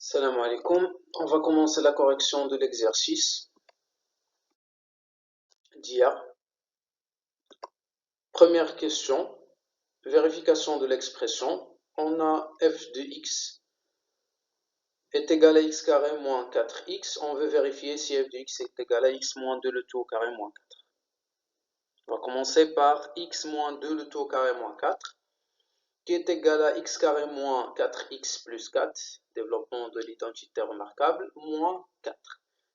Salam alaikum. On va commencer la correction de l'exercice d'hier. Première question, vérification de l'expression. On a f de x est égal à x carré moins 4x. On veut vérifier si f de x est égal à x moins 2 le tout au carré moins 4. On va commencer par x moins 2 le tout au carré moins 4, qui est égal à x carré moins 4x plus 4, développement de l'identité remarquable, moins 4.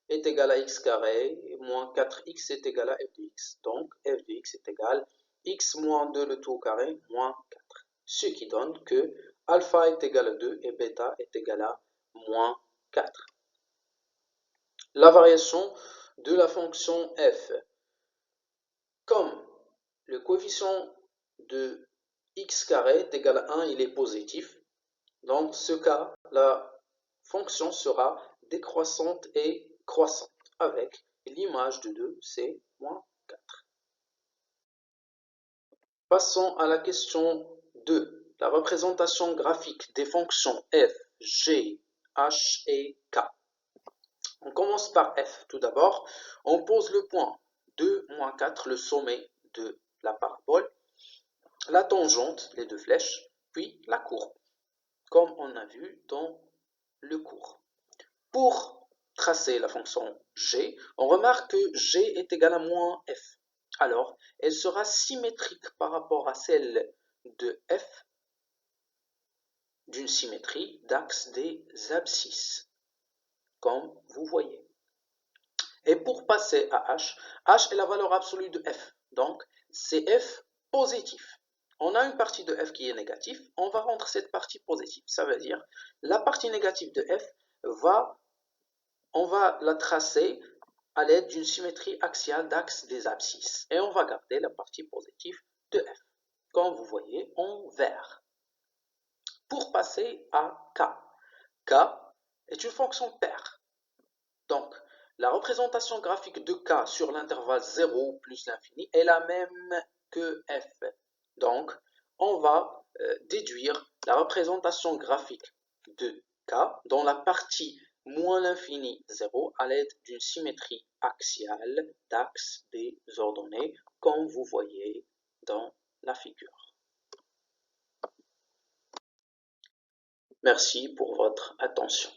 Est égal à x carré, moins 4x est égal à f de x. Donc, f de x est égal à x moins 2 le tout au carré, moins 4. Ce qui donne que alpha est égal à 2 et bêta est égal à moins 4. La variation de la fonction f. Comme le coefficient de x carré est égal à 1, il est positif. Dans ce cas, la fonction sera décroissante et croissante avec l'image de 2, c'est moins 4. Passons à la question 2. La représentation graphique des fonctions f, g, h et k. On commence par f tout d'abord. On pose le point 2, moins 4, le sommet de la parabole, la tangente, les deux flèches, puis la courbe, comme on a vu dans le cours. Pour tracer la fonction g, on remarque que g est égal à moins f. Alors, elle sera symétrique par rapport à celle de f d'une symétrie d'axe des abscisses, comme vous voyez. Et pour passer à h, h est la valeur absolue de f, donc c'est f positif. On a une partie de f qui est négative, on va rendre cette partie positive. Ça veut dire la partie négative de f on va la tracer à l'aide d'une symétrie axiale d'axe des abscisses. Et on va garder la partie positive de f, comme vous voyez en vert. Pour passer à k, k est une fonction paire. Donc, la représentation graphique de k sur l'intervalle 0 plus l'infini est la même que f. Donc, on va déduire la représentation graphique de k dans la partie moins l'infini 0 à l'aide d'une symétrie axiale d'axe des ordonnées, comme vous voyez dans la figure. Merci pour votre attention.